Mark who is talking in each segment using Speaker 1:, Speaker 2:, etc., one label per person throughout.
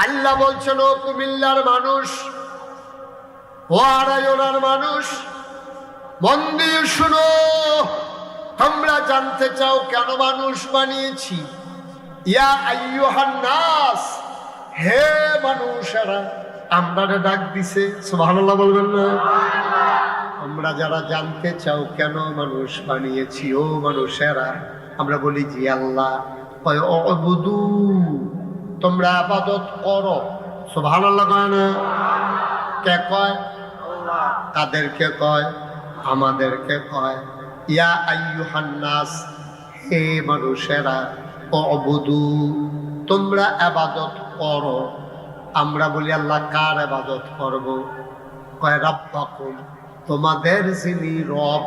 Speaker 1: আল্লাহ বলছেন, ও কুমিল্লার মানুষ, ও আড়াইওনার মানুষ, মন দিয়ে শুনো। তোমরা জানতে চাও কেন মানুষ বানিয়েছি? ইয়া আইয়ুহান নাস, হে মানুষেরা, আমরা ডাক দিছে। সুবহানাল্লাহ বলবেন না? আমরা যারা জানতে চাও কেন মানুষ বানিয়েছি, ও মানুষেরা, আমরা বলি জি আল্লাহ। কয় অবুদু, তোমরা ইবাদত করো। সুবহানাল্লাহ কয় না? কে কয়? কাদেরকে কয়? আমাদেরকে কয়। ইয়া আইয়ুহান নাস, হে মানুষেরা, অবুদু, তোমরা ইবাদত করো। আমরা বলি আল্লাহ কার ইবাদত করব? কয় রাব্বাকুম, তোমাদের যিনি রব।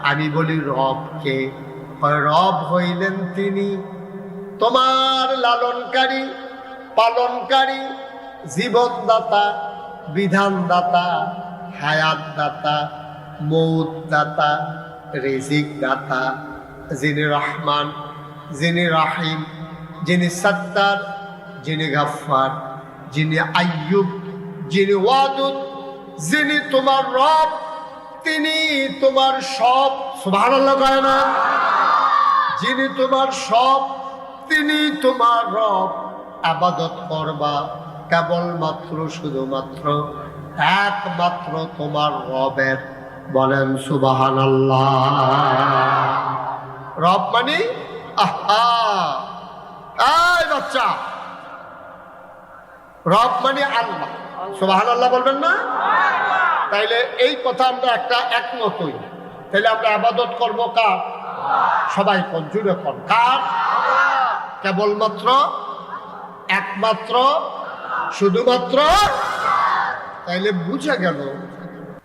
Speaker 1: আমি বলি রব কে? কয় রব হইলেন তিনি তোমার লালনকারী, পালনকারী, জীবনদাতা, বিধানদাতা, হায়াতদাতা, মৌতদাতা, রিজিক দাতা, যিনি রহমান, যিনি রাহিম, যিনি সত্তার, যিনি গাফফার, যিনি আইয়ুব, যিনি ওয়াদুদ, যিনি তোমার রব, তিনি তোমার সব। সুবহানাল্লাহ কয় না? যিনি তোমার সব, তিনি তোমার রব। ইবাদত করবা কেবলমাত্র, শুধুমাত্র, একমাত্র তোমার রবের। বলেন সুবহানাল্লাহ। রব মানে আহা, এই বাচ্চা, রব মানে আল্লাহ। সুবহানাল্লাহ বলবেন না? তাইলে এই কথা আমরা একটা একমত হই। তাহলে আমরা ইবাদত করব কার? সবাই কোন জুড়ে কোন? কার? কেবলমাত্র, একমাত্র, শুধুমাত্র। তাইলে বুঝা গেল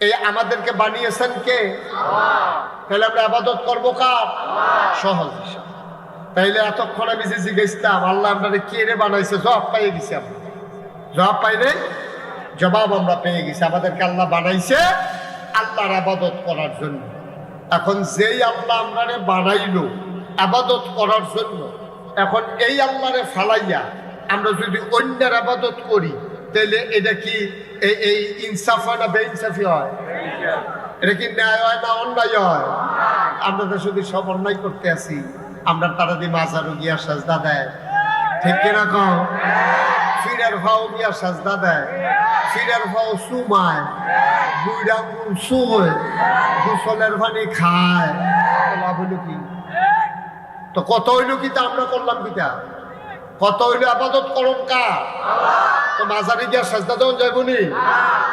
Speaker 1: এই আমাদেরকে বানিয়েছেন কে? তাহলে আমরা ইবাদত করব কার? সহজ। তাইলে এতক্ষণ আমি যে জিজ্ঞাসতাম আল্লাহ আমরা কে রে বানাইছে, জবাব পাইয়ে গেছি। আমরা জবাব পাইলে জবাব আমরা পেয়ে গেছি। আমাদেরকে আল্লাহ বানাইছে আল্লাহর ইবাদত করার জন্য। এখন যেই আল্লাহ আমরারে বানাইলো ইবাদত করার জন্য, এখন এই আল্লাহরে ফালাইয়া আমরা যদি অন্যের ইবাদত করি, তাহলে এটা কি এই ইনসাফ হয় না বেইনসাফি হয়? এটা কি ন্যায় হয় না অন্যায় হয়? আমরা তো শুধু সব অন্যায় করতে আছি। আমরা তারা দিয়ে মাজারও গিয়া সাজদা দেয়, ঠিক কিনা কও? ফিরের ভাও গিয়া সাজদা দেয়, ফিরের ভাও সুমায়, বুইড়া গুল সুয়, গোসলের পানি খায়। লাভ হইল কি? তো কত হইল কি? তা আমরা করলাম কিটা? কত হইল ইবাদত করুন কা? তো মাজারে গিয়া সাজদা দেওয়া যাইবনি?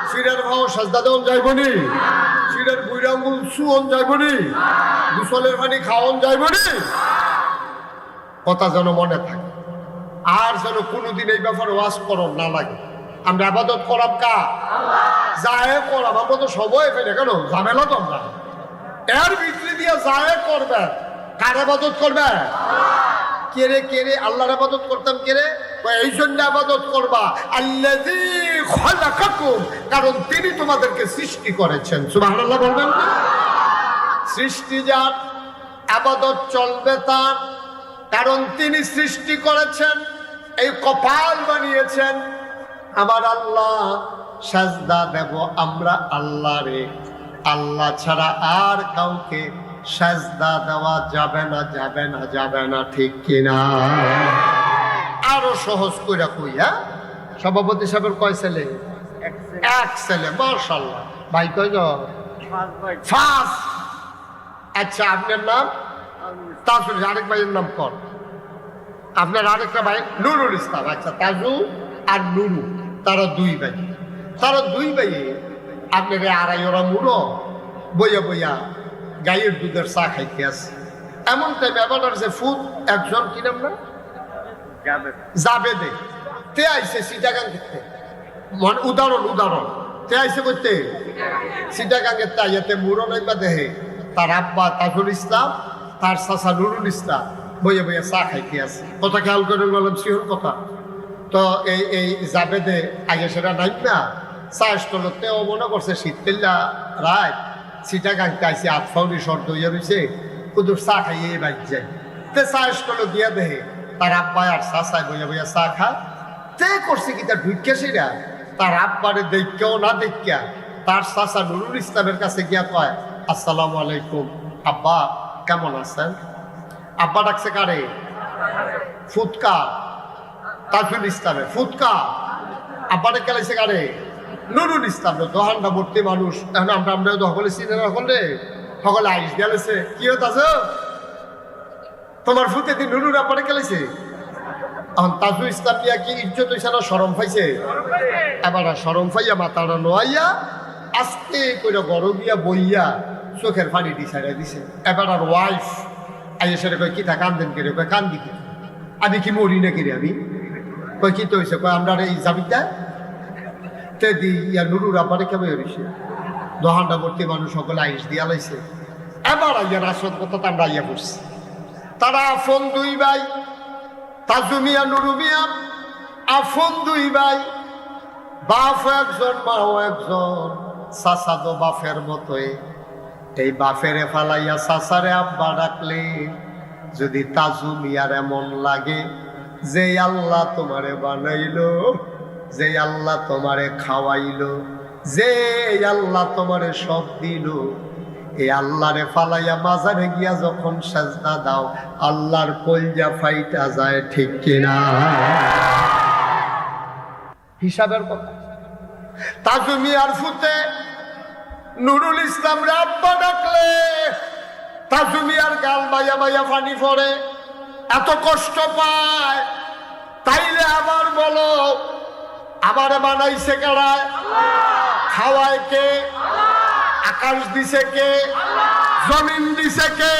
Speaker 1: ফিরের ভাও সাজদা দেওয়া যাইবনি? ফিরের বুইড়া গুল সুয়ন যাইবনি? গোসলের পানি খাওয়ন যাইবনি? কথা যেন মনে থাকে, আর যেন কোনোদিন এই ব্যাপারে ওয়াজ করন না লাগে। আমরা ইবাদত করাম কা? যায় করাম। আমরা তো সবাই ফেলে কেন ঝামেলা তো আমরা এর ভিতরে দিয়ে যায় করবে। কার ইবাদত করবে? কেরে কেরে আল্লাহর ইবাদত করতাম কেরে? এই জন্য ইবাদত করবা আল্লাযী খালাকাকুম, কারণ তিনি তোমাদেরকে সৃষ্টি করেছেন। সুবহানাল্লাহ বলবেন না? সৃষ্টি যার, ইবাদত চলবে তার, কারণ তিনি সৃষ্টি করেছেন, এই কপাল বানিয়েছেন। আমার আল্লাহ, সাজদা দেব আমরা আল্লাহরে। আল্লাহ ছাড়া আর কাউকে সাজদা দেওয়া যাবে না, যাবে না, যাবে না, ঠিক কিনা? আরো সহজ কইরা কই। হ্যাঁ, সভাপতি সাহেবের কয় ছেলে? এক ছেলে। মাশাআল্লাহ। ভাই কয়জন? ফার্স্ট। আচ্ছা, আপনার নাম? তাজুল। আরেক ভাইয়ের নাম কর। আপনার আরেকটা ভাই? নুরুল ইসলাম। আচ্ছা, তাজু আর নুরু, তারা দুই ভাই। তারা দুই ভাই আপনার আড়াইওরা মুড়ো বইয়া বইয়া গাইয়ের দুধের চা খাইতে আছে। এমন টাইম এবার যে ফুট একজন, কি নাম না? জাবেদে। তে আইসে চিটাগাং থেকে। উদাহরণ তে আইসে করতে চিটাগাঙ্গের তাইয়াতে মুড়ো নাইবা দেহে তার আব্বা তাজুল ইসলাম, তার চাচা নুরুল ইসলাম বইয়া বইয়া চা খাইতে আছে। কথা খেয়াল করে বললাম, শিওর কথা। তো এই জাবেদে আগে সেটা নাই না, চা স্টলতে ও মনে করছে শীতকাল্লা রাত চিটাগাংতে আইসে আতফাউনি শর্ত হইয়া রয়েছে, কুদুর চা খাইয়ে বাজ যায়। তে চা স্টল দিয়া দেহে তার আব্বাই আর চাচাই বইয়া বইয়া চা খায়। তে করছে কি তার ঢুকেছিরা তার আব্বারে দেখকেও না দেখিয়া তার চাচা নুরুল ইসলামের কাছে গিয়া কয়, আসসালামু আলাইকুম আব্বা, কেমন আছেন? আব্বা ডাকছে কারে? ফুৎকা তাজুল ইসলামে। ফুৎকা আব্বারে খেলাইছে কারে? নুরুল ইসলাম। দোহানটা ভর্তি মানুষ, এখন আমরা সকলে চিনে না, সকলে সকলে আইস গেলেছে। কি হত আছে তোমার ফুতে দিন নুরুর আব্বারে খেলাইছে? এখন তাজুল ইসলাম দিয়া কি ইজ্জত হইছে না শরম পাইছে? এবার শরম পাইয়া মাথাটা নোয়াইয়া আস্তে করে বড় গিয়া বইয়া চোখের পানি দিছাড়া দিছে। এবার আর ওয়াইফ আইয়া সেটা কয়, কি তা কান্দেন কেড়ে? কয়, কান্দি কি, আমি কি মরি না কেড়ে? আমি কয়, কি তো হয়েছে? কয়, আমরা এই জামিটা তে দি ইয়া নুরুর আব্বারে কেমন হয়েছে? দোহানটা ভর্তি মানুষ সকলে আইস দিয়া লাইছে। এবার আইয়া রাসদ কথা আমরা আইয়া পড়ছি। তারা আফন দুই ভাই, তাজু মিয়া নুরু মিয়া আফন দুই ভাই, বাপ একজন মাও একজন, চাচা তো বাপের মতোই। এই বাপেরে ফালাইয়া চাচারে আব্বা ডাকলে যদি তাজু মিয়ার এমন লাগে যে আল্লাহ তোমারে বানাইলো, যে আল্লাহ তোমারে খাওয়াইলো, যে আল্লাহ তোমারে সব দিল, এই আল্লাহরে ফালাইয়া মাজারে গিয়া যখন সাজদা দাও আল্লাহর কলজা ফাইটা যায়, ঠিক কিনা? হিসাবের কথা। তাজু মিয়ার ফুতে নুরুল ইসলাম রে আব্বা ডাকলে তাজু মিয়ার গাল বাইয়া বাইয়া পানি পড়ে, এত কষ্ট পায়। তাইলে আবার বলো, আবার বানাইছে কারায়? খাওয়ায় কে? আকাশ দিছে কে? জমিন দিছে কে?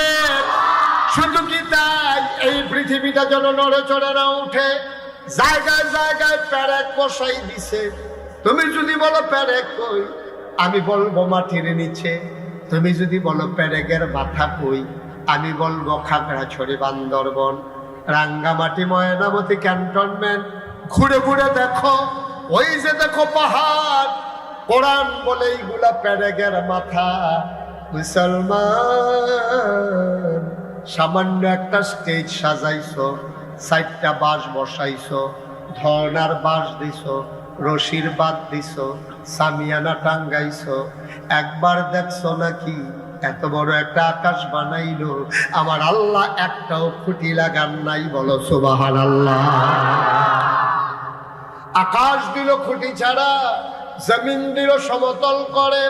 Speaker 1: শুধু কি তাই এই পৃথিবীটা যেন নড়ে চড়ে না উঠে, জায়গায় জায়গায় প্যারেক বসাই দিছে। তুমি যদি বলো প্যারেক কই, আমি বলবো মাটির নিচে। তুমি যদি বলো প্যারেকের মাথা কই, আমি বলবো খাগড়াছড়ি, বান্দরবন, রাঙ্গামাটি, ময়নামতি, ক্যান্টনমেন্ট। ঘুরে ঘুরে দেখো, ওই যে দেখো পাহাড়, কোরআন বলে এইগুলা প্যারেকের মাথা। মুসলমান, সামান্য একটা স্টেজ সাজাইছো, 4টা বাঁশ বসাইছো, ধর্নার বাঁশ দিছো, রশির বাদ দিছো, সামিয়ানা টাঙ্গাইছো, একবার দেখছো নাকি এত বড় একটা আকাশ বানাইলো? আমার আল্লাহ একটাও খুঁটি লাগান নাই, বলো সুবহানাল্লাহ। আকাশ দিল খুঁটি ছাড়া, জমিন দিল সমতল করে,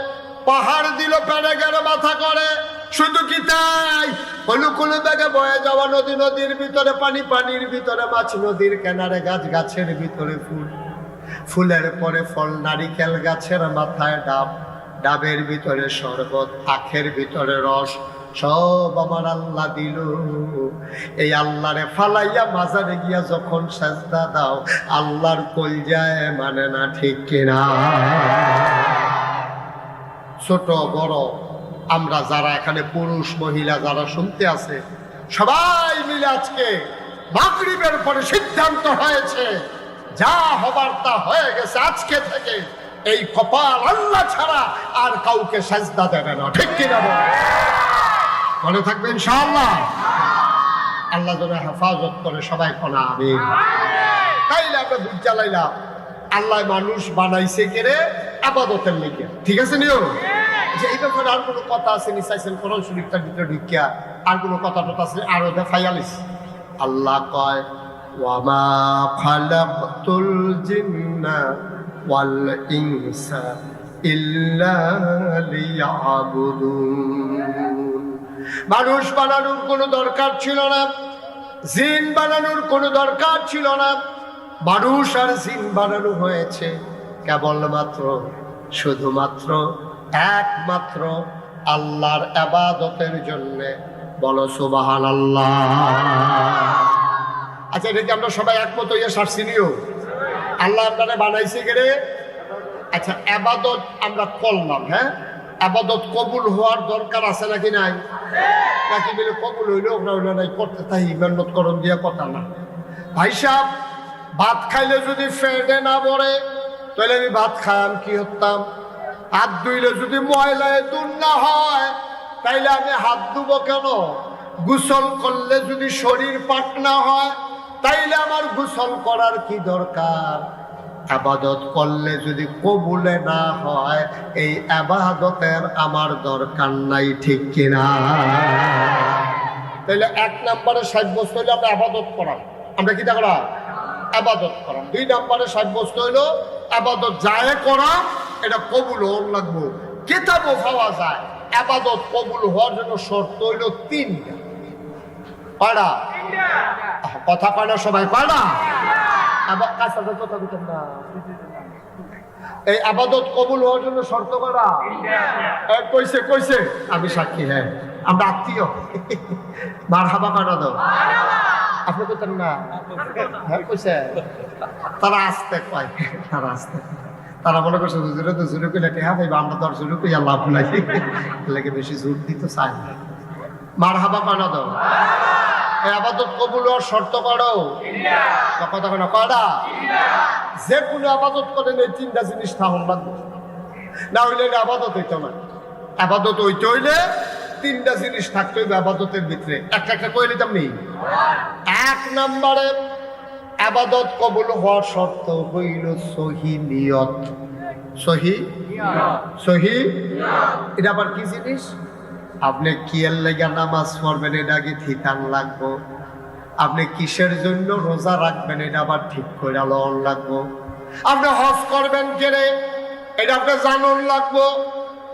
Speaker 1: পাহাড় দিল প্যারেকের মাথা করে। শুধু কি তাই, হলুকুলু বেগে বয়ে যাওয়া নদী, নদীর ভিতরে পানি, পানির ভিতরে মাছ, নদীর কিনারে গাছ, গাছের ভিতরে ফুল, ফুলের পরে ফল, নারিকেল গাছের মাথায় ডাব, ডাবের ভিতরে শরবত, আখের ভিতরে রস, সব আমার আল্লাহ দিল। এই আল্লাহরে ফালাইয়া মাজারে গিয়া যখন সাজদা দাও আল্লাহর কলজায় মানে না, ঠিক কিনা? ছোট বড় আমরা যারা এখানে পুরুষ মহিলা যারা শুনতে আছে, সবাই মিলে আজকে মাগরিবের পরে সিদ্ধান্ত হয়েছে, যা হবার তা হয়ে গেছে। আজকে থেকে এই কপাল আল্লাহ ছাড়া আর কাউকে সাজদা দেবে না, ঠিক কিনা? মনে থাকবে ইনশাআল্লাহ। আল্লাহ যেন হেফাজত করে, সবাই কোনা আমিন। তাইলে আমরা দুধ জ্বালাইলাম, আল্লাহ মানুষ বানাইছে কেড়ে আবাদতের লেগে, ঠিক আছে নিও যে এই ব্যাপারে আর কোনো কথা আছে নি? চাইছেন কোরআন শরীফটার ভিতরে ঢুকিয়া আর কোনো কথা টথা আছে? আরো দেখাইয়ালিস। আল্লাহ কয়, ওয়ামা খালাকতুল জিন্না ওয়াল ইনসা ইল্লা লিয়াবুদুন। মানুষ বানানোর কোনো দরকার ছিল না, জিন বানানোর কোনো দরকার ছিল না। মানুষ আর জিন বানানো হয়েছে কেবলমাত্র, শুধুমাত্র, একমাত্র আল্লাহর ইবাদতের জন্য, বলো সুবহানাল্লাহ। আচ্ছা, এটা কি আমরা সবাই একমত হইয়া সারছি নিও? আল্লাহ আপনারা বানাইছে গেরে। আচ্ছা, ইবাদত আমরা করলাম, হ্যাঁ, ইবাদত কবুল হওয়ার দরকার আছে নাকি নাই? নাকি বলে কবুল হইলো ওরা নাই করতে তাই মেহনত করণ দিয়া কথা না। ভাই সাহেব, ভাত খাইলে যদি ফেটে না পড়ে তাহলে আমি ভাত খাইলাম কি হতাম? হাত ধুইলে যদি ময়লায় দূর না হয় তাইলে আমি হাত ধুবো কেন? গোসল করলে যদি শরীর পাক না হয় তাইলে আমার গোসল করার কি দরকার? আবাদত করলে যদি কবুলে না হয়, এই আবাদতের আমার দরকার নাই, ঠিক কিনা? তাইলে 1 নম্বরে সাব্যস্ত হইলে আমরা আবাদত করাম। আমরা কি করা? আবাদত করাম। 2 নম্বরে সাব্যস্ত হইলো আবাদত যায় করা, এটা কবুল হওয়ার লাগবো। কিতাবও পাওয়া যায় আবাদত কবুল হওয়ার জন্য শর্ত হইল 3টা। কয়টা? কথা কয় না সবাই? কয়টা? এই আবাদত কবুল হওয়ার জন্য শর্ত করা কইছে কইছে, আমি সাক্ষী। হ্যাঁ, আমরা আত্মীয়। মারহাবা কয়টা দাও? আপনি কইতেন না? হ্যাঁ কইছে। তারা আসতে কয়, তারা আসতে, তারা মনে করছে হুজুরে তো জোরে কইলে টেহা পাইবা, আমরা তো আর জোরে কইয়া লাভ নাই, লাগে বেশি জোর দিতে চাই না। মারহাবা কয়টা দাও? এই আবাদত কবুল হওয়ার শর্ত করো কথা কেন? কয়টা? যে কোনো আবাদত করেন এই 3টা জিনিস থাকুন লাগবে, না হইলে আবাদত হইতো না। আবাদত হইতে হইলে 3টা জিনিস থাকতে হইবে আবাদতের ভিতরে। একটা একটা কইলে নিতাম নেই। 1 নম্বরে আবাদত কবুল হওয়ার শর্ত হইল সহি নিয়ত। সহি সহি এটা আবার কি জিনিস? আপনি কিয়ের লেগে নামাজ পড়বেন, এটা কি ঠিকান লাগবো। আপনি কিসের জন্য রোজা রাখবেন, এটা আবার ঠিক করে লন লাগবো। আপনি হজ করবেন কেরে, এটা আপনি জানন লাগবো।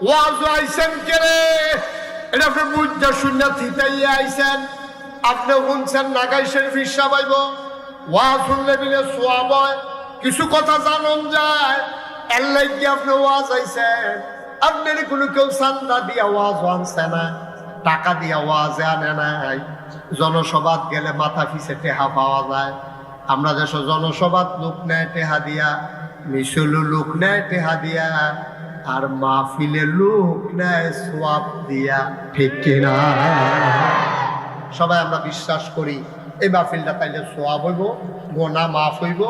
Speaker 1: ওয়াজ আইছেন কেরে, এটা আপনি বুঝতে শুনে থিতাইয়া আইছেন। আপনি শুনছেন নাগাইছেন ফিসা পাইব, ওয়াজ শুনলে বিলে সোয়াব হয়। কিছু কথা জানন যায়, এর লাগি আপনি ওয়াজ আইছেন। আপনার কোনো কেউ চান্দা দিয়া ওয়াজ আনছে না, টাকা দিয়া ওয়াজে আনে নাই। জনসভাত গেলে মাথা পিছে টেহা পাওয়া যায়। আমরা দেশ জনসভাত লোক নেয় টেহা দিয়া, মিছলু লোক নেয় টেহা দিয়া, আর মাহফিলে লোক নেয় সোয়াব দিয়া, ঠিক কিনা? সবাই আমরা বিশ্বাস করি এই মাহফিলটা তাইলে সোয়াব হইব, গোনা মাফ হইব,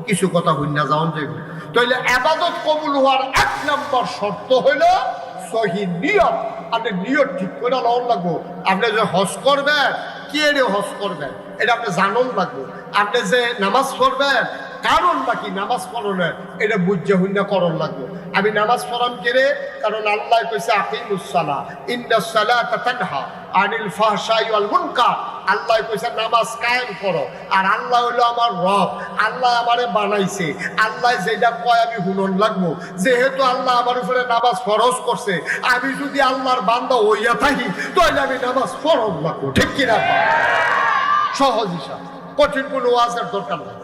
Speaker 1: কিছু কথা হইনা যাওন যাইব। তাইলে আবাদত কবুল হওয়ার 1 নম্বর শর্ত হইল সহি নিয়ত। আপনি নিয়ত ঠিক করে লওন লাগবো। আপনি যে হজ করবেন, কি এর হজ করবেন এটা আপনি জানন লাগবো। আপনি যে নামাজ পড়বেন, কারণ বাকি নামাজ পড়নের এটা বুঝে হইনা করণ লাগবো। আমি নামাজ পড়াম কেরে, কারণ আল্লাহ কইছে আকিমুস সালাহ ইন্নাস সালাতা তানহা আনিল ফাহশাই ওয়াল মুনকার। আল্লাহ কইছে নামাজ কায়েম করো। আর আল্লাহ হইলো আমার রব, আল্লাহ আমারে বানাইছে। আল্লাহ যেটা কয় আমি শুনন লাগবো। যেহেতু আল্লাহ আমার উপরে নামাজ ফরজ করছে, আমি যদি আল্লাহর বান্দা হইয়া থাকি তাহলে আমি নামাজ ফরজ লাগবো, ঠিক কিনা? সহজ হিসাব, কঠিন কোনো ওয়াজের দরকার নাই।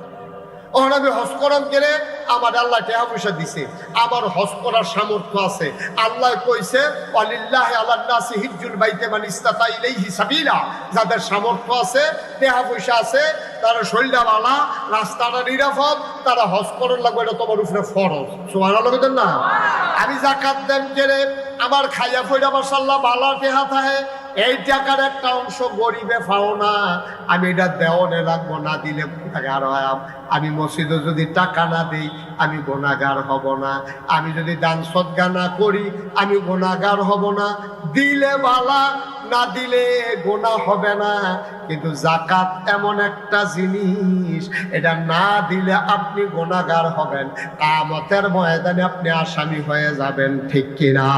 Speaker 1: ওখানে আমি হজ করাম গেলে আমার আল্লাহ টাকা পয়সা দিছে, আমার হজ করার সামর্থ্য আছে। আল্লাহ কইছে ওয়ালিল্লাহি আলান নাসি হিজ্জুল বাইতি মান ইসতাতা ইলাইহি সাবিলা। যাদের সামর্থ্য আছে, টাকা পয়সা আছে, তারা শরীরটা ভালো, রাস্তাটা নিরাপদ, তারা হজ করার লাগবে, এটা তোমার উপরে ফরজ। সুবহানাল্লাহ বলেন না? আমি যাকাত দেন গেলে আমার খাইয়া পয়সা মাশাআল্লাহ ভালো টাকা থাকে, এই টাকার একটা অংশ গরিবে পাও না, আমি এটা দেওয়ানে লাগবো, না দিলে গুনাহগার হলাম। আমি মসজিদে যদি টাকা না দিই আমি গুনাহগার হব না। আমি যদি দান সদকা না করি আমি গুনাহগার হব না। দিলে ভালো, না দিলে গুনাহ হবে না। কিন্তু যাকাত এমন একটা জিনিস, এটা না দিলে আপনি গুনাহগার হবেন, কিয়ামতের ময়দানে আপনি আসামি হয়ে যাবেন, ঠিক কিনা?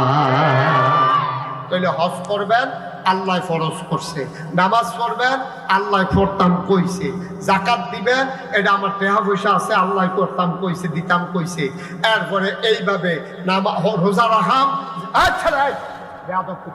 Speaker 1: তাহলে হজ করবেন, আল্লাহ ফরজ করছে। নামাজ পড়বেন, আল্লাহ পড়তাম কইছে। যাকাত দিবেন, এটা আমার টাকা পয়সা আছে, আল্লাহ করতাম কইছে, দিতাম কইছে। এরপরে এইভাবে রোজা রাখাম। আচ্ছা